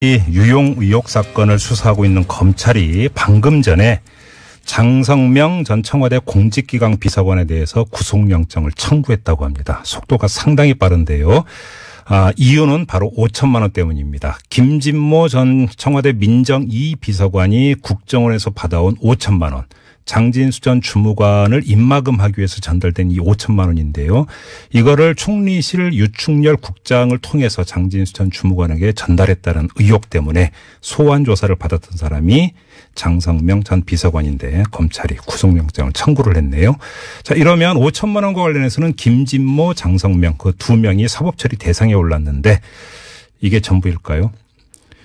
이 유용 의혹 사건을 수사하고 있는 검찰이 방금 전에 장성명 전 청와대 공직기강 비서관에 대해서 구속영장을 청구했다고 합니다. 속도가 상당히 빠른데요. 이유는 바로 5천만 원 때문입니다. 김진모 전 청와대 민정 2 비서관이 국정원에서 받아온 5천만 원. 장진수 전 주무관을 입막음하기 위해서 전달된 이 5천만 원인데요. 이거를 총리실 유충렬 국장을 통해서 장진수 전 주무관에게 전달했다는 의혹 때문에 소환 조사를 받았던 사람이 장성명 전 비서관인데 검찰이 구속영장을 청구를 했네요. 자, 이러면 5천만 원과 관련해서는 김진모, 장성명 그 두 명이 사법처리 대상에 올랐는데 이게 전부일까요?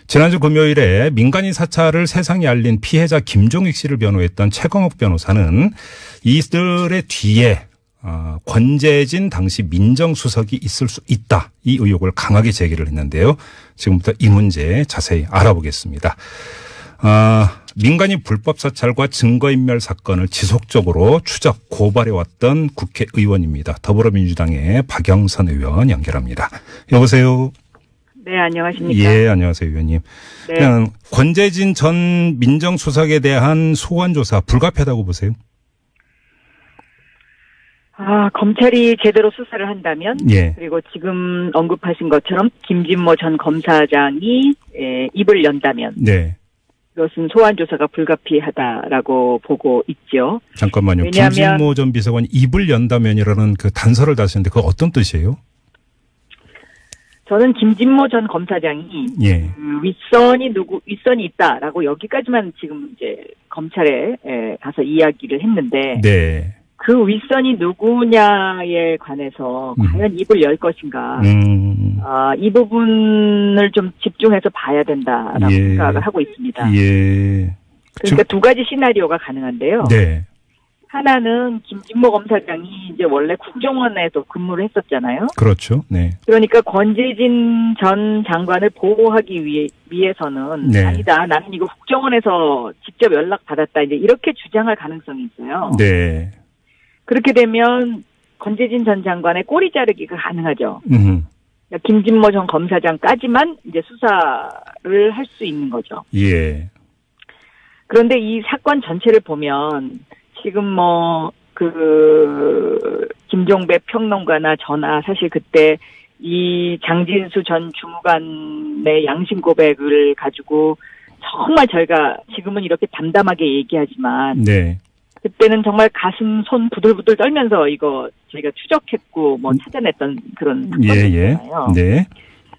지난주 금요일에 민간인 사찰을 세상에 알린 피해자 김종익 씨를 변호했던 최광욱 변호사는 이들의 뒤에 권재진 당시 민정수석이 있을 수 있다. 이 의혹을 강하게 제기를 했는데요. 지금부터 이 문제 자세히 알아보겠습니다. 민간인 불법 사찰과 증거인멸 사건을 지속적으로 추적, 고발해왔던 국회의원입니다. 더불어민주당의 박영선 의원 연결합니다. 여보세요. 네, 안녕하십니까. 예, 안녕하세요, 의원님. 네. 그냥 권재진 전 민정수석에 대한 소환조사 불가피하다고 보세요? 검찰이 제대로 수사를 한다면, 예. 그리고 지금 언급하신 것처럼 김진모 전 검사장이 입을 연다면, 네. 이것은 소환 조사가 불가피하다라고 보고 있죠. 잠깐만요. 왜냐하면 김진모 전 비서관이 입을 연다면이라는 그 단서를 다시는데 그거 어떤 뜻이에요? 저는 김진모 전 검사장이 예. 윗선이 있다라고 여기까지만 지금 이제 검찰에 가서 이야기를 했는데, 네. 그 윗선이 누구냐에 관해서 과연 입을 열 것인가. 이 부분을 좀 집중해서 봐야 된다라고 예. 생각을 하고 있습니다. 예. 그러니까 두 가지 시나리오가 가능한데요. 네. 하나는 김진모 검사장이 이제 원래 국정원에서 근무를 했었잖아요. 그렇죠. 네. 그러니까 권재진 전 장관을 보호하기 위해서는 네. 아니다. 나는 이거 국정원에서 직접 연락받았다. 이제 이렇게 주장할 가능성이 있어요. 네. 그렇게 되면 권재진 전 장관의 꼬리 자르기가 가능하죠. 그러니까 김진모 전 검사장까지만 이제 수사를 할 수 있는 거죠. 예. 그런데 이 사건 전체를 보면 지금 김종배 평론가나 저나 사실 그때 이 장진수 전 주무관의 양심 고백을 가지고 정말 저희가 지금은 이렇게 담담하게 얘기하지만 네. 그때는 정말 가슴, 손 부들부들 떨면서 이거 저희가 추적했고 찾아냈던 그런 사건이잖아요. 네.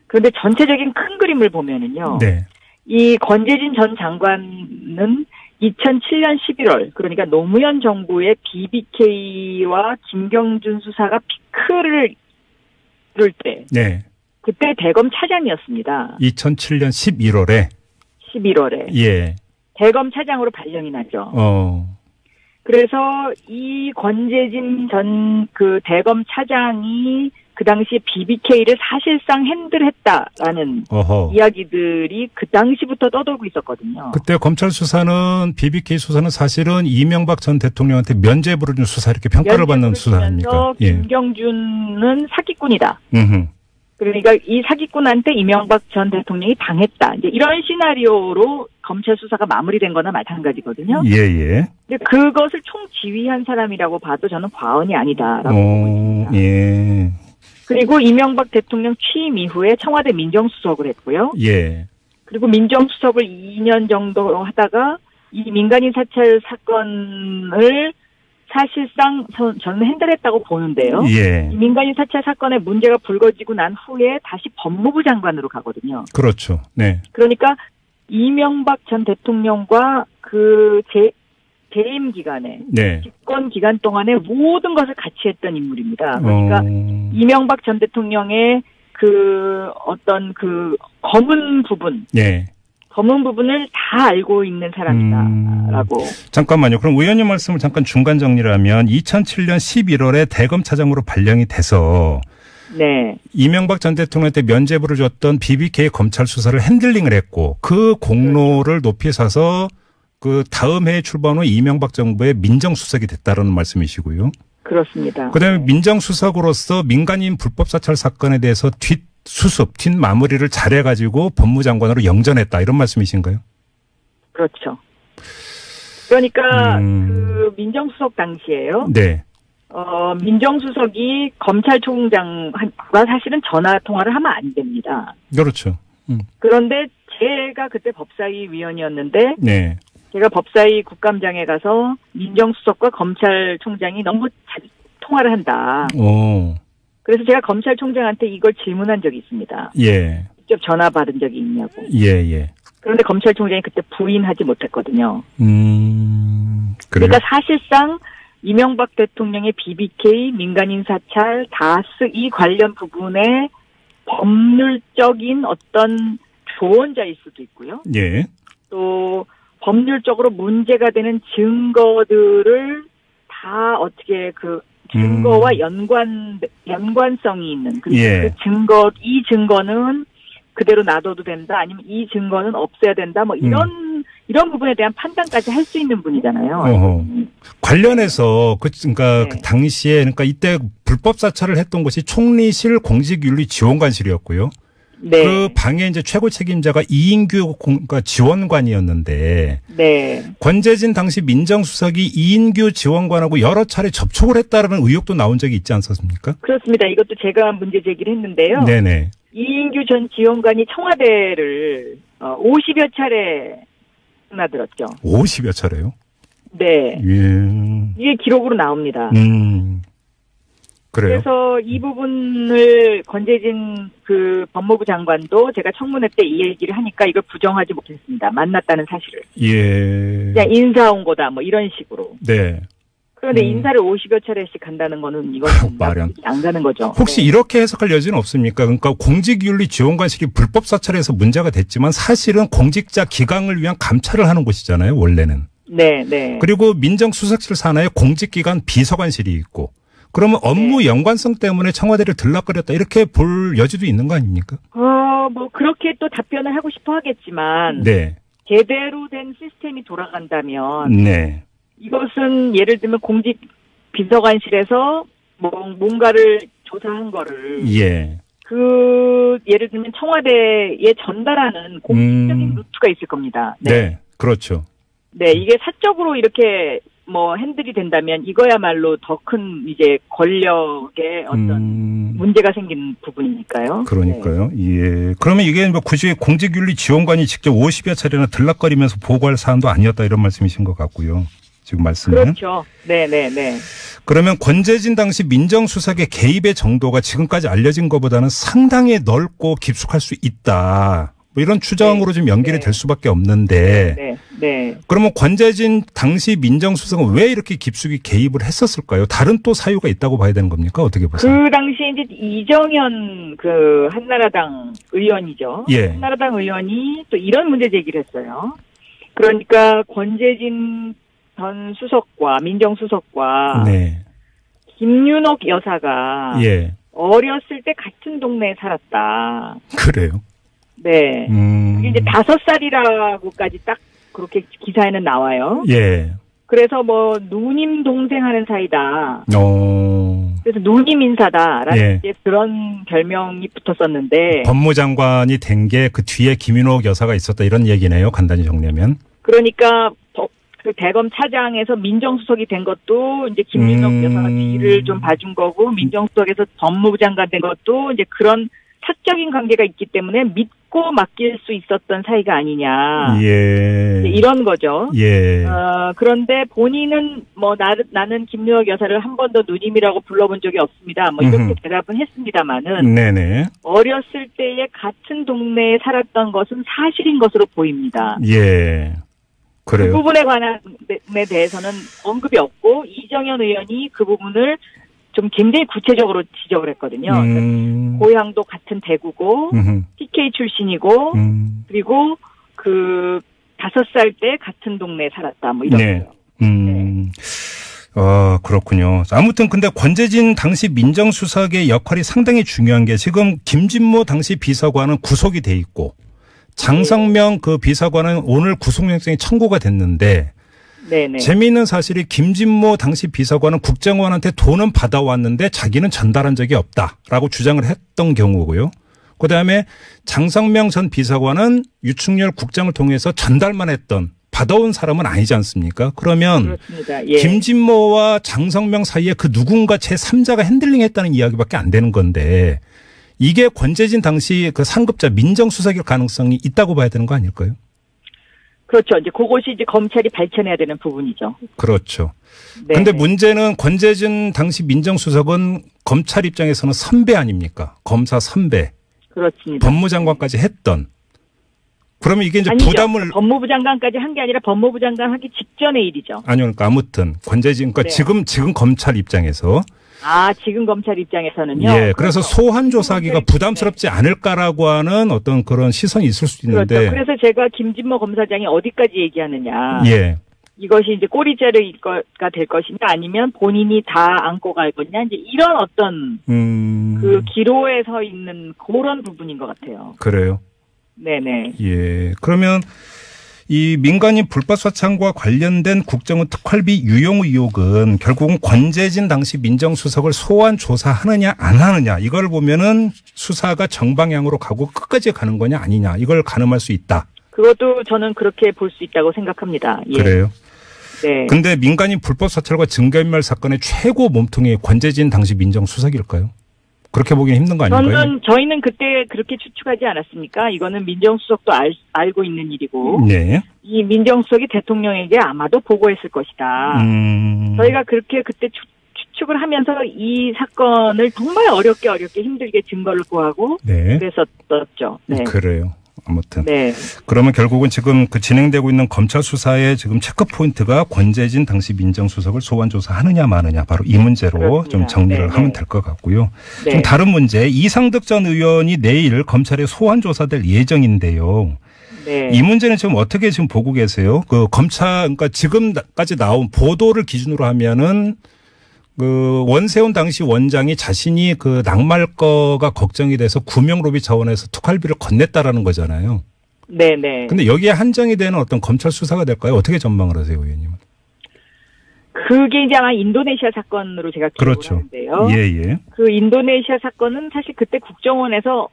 그런데 전체적인 큰 그림을 보면은요. 네. 이 권재진 전 장관은 2007년 11월 그러니까 노무현 정부의 BBK와 김경준 수사가 피크를 이룰 때 네. 그때 대검 차장이었습니다. 2007년 11월에. 11월에. 예. 대검 차장으로 발령이 나죠. 그래서 이 권재진 전 대검 차장이 그 당시에 BBK를 사실상 핸들했다라는 이야기들이 그 당시부터 떠돌고 있었거든요. 그때 검찰 수사는 BBK 수사는 사실은 이명박 전 대통령한테 면죄부를 준 수사 이렇게 평가를 받는 수사 아닙니까? 김경준은 사기꾼이다. 그러니까 이 사기꾼한테 이명박 전 대통령이 당했다. 이제 이런 시나리오로 검찰 수사가 마무리된 거나 마찬가지거든요. 예. 근데 그것을 총지휘한 사람이라고 봐도 저는 과언이 아니다라고 보고 있습니다. 예. 그리고 이명박 대통령 취임 이후에 청와대 민정수석을 했고요. 예. 그리고 민정수석을 2년 정도 하다가 이 민간인 사찰 사건을 사실상 저는 핸들했다고 보는데요. 예. 이 민간인 사찰 사건의 문제가 불거지고 난 후에 다시 법무부 장관으로 가거든요. 그렇죠. 네. 그러니까 이명박 전 대통령과 재임 기간에 네. 집권 기간 동안에 모든 것을 같이 했던 인물입니다. 그러니까 이명박 전 대통령의 검은 부분, 네. 검은 부분을 다 알고 있는 사람이다라고. 잠깐만요. 그럼 의원님 말씀을 잠깐 중간 정리를 하면 2007년 11월에 대검 차장으로 발령이 돼서 네. 이명박 전 대통령한테 면죄부를 줬던 BBK 검찰 수사를 핸들링을 했고 그 공로를 높이 사서 그 다음 해에 출범한 후 이명박 정부의 민정수석이 됐다라는 말씀이시고요. 그렇습니다. 그다음에 민정수석으로서 민간인 불법 사찰 사건에 대해서 수습, 뒷마무리를 잘해가지고 법무장관으로 영전했다 이런 말씀이신가요? 그렇죠. 그러니까 그 민정수석 당시에요. 네. 민정수석이 검찰총장과 사실은 전화 통화를 하면 안 됩니다. 그렇죠. 그런데 제가 그때 법사위 위원이었는데 네. 제가 법사위 국감장에 가서 민정수석과 검찰총장이 너무 자주 통화를 한다. 오. 그래서 제가 검찰총장한테 이걸 질문한 적이 있습니다. 예. 직접 전화 받은 적이 있냐고. 예. 그런데 검찰총장이 그때 부인하지 못했거든요. 그래요? 그러니까 사실상 이명박 대통령의 BBK, 민간인 사찰, 다스 이 관련 부분에 법률적인 어떤 조언자일 수도 있고요. 예. 또 법률적으로 문제가 되는 증거들을 다 어떻게 그 증거와 연관성이 있는 그리고 예. 이 증거는 그대로 놔둬도 된다 아니면 이 증거는 없애야 된다 뭐 이런 부분에 대한 판단까지 할 수 있는 분이잖아요. 어허. 관련해서 그러니까 네. 그 당시에 그러니까 이때 불법 사찰을 했던 곳이 총리실 공직윤리지원관실이었고요. 네. 그 방에 이제 최고 책임자가 이인규 그러니까 지원관이었는데 네. 권재진 당시 민정수석이 이인규 지원관하고 여러 차례 접촉을 했다라는 의혹도 나온 적이 있지 않습니까? 그렇습니다. 이것도 제가 문제 제기를 했는데요. 네네. 이인규 전 지원관이 청와대를 50여 차례 드나들었죠. 50여 차례요? 네. 예. 이게 기록으로 나옵니다. 그래요? 그래서 이 부분을 권재진 그 법무부 장관도 제가 청문회 때 이 얘기를 하니까 이걸 부정하지 못했습니다. 만났다는 사실을. 예. 그냥 인사 온 거다 뭐 이런 식으로. 네. 그런데 인사를 50여 차례씩 간다는 거는 이건 말이 안 가는 거죠. 혹시 네. 이렇게 해석할 여지는 없습니까? 그러니까 공직윤리지원관실이 불법 사찰에서 문제가 됐지만 사실은 공직자 기강을 위한 감찰을 하는 곳이잖아요. 원래는. 네. 그리고 민정수석실 산하에 공직기관 비서관실이 있고 그러면 업무 연관성 때문에 청와대를 들락거렸다 이렇게 볼 여지도 있는 거 아닙니까? 뭐 그렇게 또 답변을 하고 싶어 하겠지만 네. 제대로 된 시스템이 돌아간다면 네. 이것은 예를 들면 공직 비서관실에서 뭔가를 조사한 거를 예. 예를 들면 청와대에 전달하는 공식적인 루트가 있을 겁니다. 네. 그렇죠. 네, 이게 사적으로 이렇게 핸들이 된다면 이거야말로 더 큰 이제 권력의 어떤 문제가 생기는 부분이니까요. 그러니까요. 네. 예. 그러면 이게 굳이 공직윤리지원관이 직접 50여 차례나 들락거리면서 보고할 사안도 아니었다 이런 말씀이신 것 같고요. 지금 말씀은. 그렇죠. 네. 그러면 권재진 당시 민정수석의 개입의 정도가 지금까지 알려진 것보다는 상당히 넓고 깊숙할 수 있다. 뭐 이런 추정으로 좀 연결이 될 수밖에 없는데. 네. 그러면 권재진 당시 민정수석은 왜 이렇게 깊숙이 개입을 했었을까요? 다른 또 사유가 있다고 봐야 되는 겁니까? 어떻게 보세요? 그 당시에 이제 이정현 그 한나라당 의원이죠. 예. 한나라당 의원이 또 이런 문제 제기를 했어요. 그러니까 권재진 전 수석과 민정수석과 네. 김윤옥 여사가 예. 어렸을 때 같은 동네에 살았다. 그래요? 네. 그게 이제 5살이라고까지 딱 그렇게 기사에는 나와요. 예. 그래서 누님 동생 하는 사이다. 그래서 누님 인사다라는 예. 이제 그런 별명이 붙었었는데. 법무장관이 된 게 그 뒤에 김윤옥 여사가 있었다 이런 얘기네요. 간단히 정리하면. 그러니까 그 대검 차장에서 민정수석이 된 것도 이제 김윤옥 여사가 뒤를 좀 봐준 거고 민정수석에서 법무부 장관 된 것도 이제 그런 사적인 관계가 있기 때문에 믿고 맡길 수 있었던 사이가 아니냐. 예. 이런 거죠. 예. 그런데 본인은 나는 김윤옥 여사를 한 번도 누님이라고 불러본 적이 없습니다. 이렇게 대답은 했습니다마는. 네네. 어렸을 때에 같은 동네에 살았던 것은 사실인 것으로 보입니다. 예. 그래요. 그 부분에 관한 데 대해서는 언급이 없고 이정현 의원이 그 부분을 좀 굉장히 구체적으로 지적을 했거든요. 고향도 같은 대구고 TK 출신이고 그리고 그 5살 때 같은 동네에 살았다 이런 거요. 네. 그렇군요. 아무튼 근데 권재진 당시 민정수석의 역할이 상당히 중요한 게 지금 김진모 당시 비서관은 구속이 돼 있고 장성명 그 비서관은 오늘 구속영장이 청구가 됐는데 네네. 재미있는 사실이 김진모 당시 비서관은 국정원한테 돈은 받아왔는데 자기는 전달한 적이 없다라고 주장을 했던 경우고요. 그다음에 장성명 전 비서관은 유충렬 국장을 통해서 전달만 했던 받아온 사람은 아니지 않습니까? 그러면 그렇습니다. 예. 김진모와 장성명 사이에 그 누군가 제3자가 핸들링했다는 이야기밖에 안 되는 건데 이게 권재진 당시 그 상급자 민정수석일 가능성이 있다고 봐야 되는 거 아닐까요? 그렇죠. 이제 그것이 이제 검찰이 밝혀내야 되는 부분이죠. 그렇죠. 네. 근데 문제는 권재진 당시 민정수석은 검찰 입장에서는 선배 아닙니까? 검사 선배. 그렇습니다. 법무장관까지 했던. 그러면 이게 이제 아니죠. 부담을. 법무부 장관까지 한 게 아니라 법무부 장관 하기 직전의 일이죠. 아니요. 그러니까 아무튼 권재진, 그러니까 네. 지금 검찰 입장에서. 지금 검찰 입장에서는요. 예. 그래서 소환 조사하기가 네. 부담스럽지 않을까라고 하는 어떤 그런 시선이 있을 수 있는데. 그렇죠. 그래서 제가 김진모 검사장이 어디까지 얘기하느냐. 예. 이것이 이제 꼬리자르가 될 것이냐 아니면 본인이 다 안고 갈 거냐 이제 이런 어떤 그 기로에 서 있는 그런 부분인 것 같아요. 그래요. 네네. 예. 그러면 이 민간인 불법 사찰과 관련된 국정원 특활비 유용 의혹은 결국은 권재진 당시 민정수석을 소환 조사하느냐 안 하느냐 이걸 보면은 수사가 정방향으로 가고 끝까지 가는 거냐 아니냐 이걸 가늠할 수 있다. 그것도 저는 그렇게 볼 수 있다고 생각합니다. 예. 그래요. 네. 근데 민간인 불법 사찰과 증거인멸 사건의 최고 몸통이 권재진 당시 민정수석일까요? 그렇게 보기는 힘든 거 아닌가요? 저희는 그때 그렇게 추측하지 않았습니까? 이거는 민정수석도 알고 있는 일이고. 네. 이 민정수석이 대통령에게 아마도 보고했을 것이다. 저희가 그렇게 그때 추측을 하면서 이 사건을 정말 어렵게 힘들게 증거를 구하고. 네. 그랬었죠. 네. 그래요. 아무튼. 네. 그러면 결국은 지금 그 진행되고 있는 검찰 수사의 지금 체크 포인트가 권재진 당시 민정수석을 소환 조사하느냐 마느냐 바로 이 문제로 그렇습니다. 좀 정리를 네네. 하면 될 것 같고요. 네. 좀 다른 문제 이상득 전 의원이 내일 검찰에 소환 조사될 예정인데요. 네. 이 문제는 지금 어떻게 지금 보고 계세요? 그 검찰 그러니까 지금까지 나온 보도를 기준으로 하면은 그 원세훈 당시 원장이 자신이 그 낙마할거가 걱정이 돼서 구명로비 차원에서 특활비를 건넸다라는 거잖아요. 네네. 근데 여기에 한정이 되는 어떤 검찰 수사가 될까요? 어떻게 전망을 하세요, 의원님은? 그게 이제 아마 인도네시아 사건으로 제가 기억을 그렇죠. 하는데요. 예. 그 인도네시아 사건은 사실 그때 국정원에서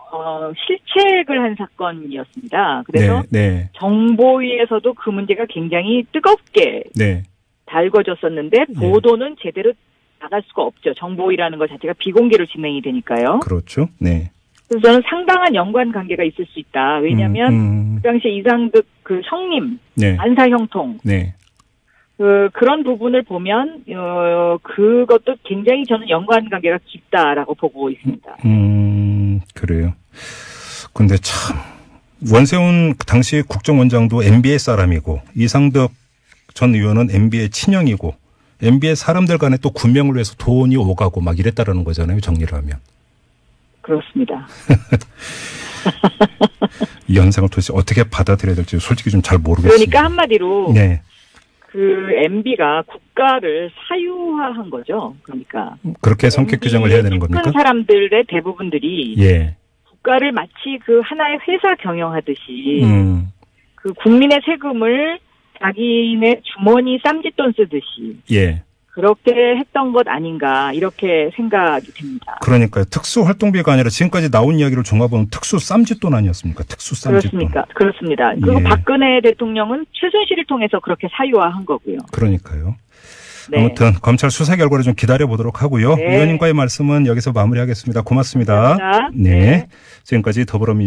실책을 한 사건이었습니다. 그래서 네. 정보위에서도 그 문제가 굉장히 뜨겁게 네. 달궈졌었는데 보도는 제대로 나갈 수가 없죠. 정보위라는 것 자체가 비공개로 진행이 되니까요. 그렇죠. 네. 그래서 저는 상당한 연관 관계가 있을 수 있다. 왜냐하면 그 당시에 이상득 그 성님, 네. 안사형통 네. 그런 부분을 보면 그것도 굉장히 저는 연관 관계가 깊다라고 보고 있습니다. 그래요. 근데 참 원세훈 당시 국정원장도 MB의 사람이고 이상득 전 의원은 MB의 친형이고 MB의 사람들 간에 또 군명을 위해서 돈이 오가고 막 이랬다라는 거잖아요. 정리를 하면. 그렇습니다. 이 현상을 도대체 어떻게 받아들여야 될지 솔직히 좀 잘 모르겠습니다. 그러니까 한마디로 네. 그 MB가 국가를 사유화한 거죠. 그러니까 그렇게 성격 규정을 해야 되는 겁니까? 큰 사람들의 대부분들이 예. 국가를 마치 그 하나의 회사 경영하듯이 그 국민의 세금을 자기네 주머니 쌈짓돈 쓰듯이 예. 그렇게 했던 것 아닌가 이렇게 생각이 듭니다. 그러니까요. 특수활동비가 아니라 지금까지 나온 이야기를 종합하면 특수 쌈짓돈 아니었습니까? 특수 쌈짓돈. 그렇습니다. 그리고 예. 박근혜 대통령은 최순실을 통해서 그렇게 사유화한 거고요. 그러니까요. 네. 아무튼 검찰 수사 결과를 좀 기다려보도록 하고요. 네. 의원님과의 말씀은 여기서 마무리하겠습니다. 고맙습니다. 감사합니다. 네. 지금까지 더불어민주당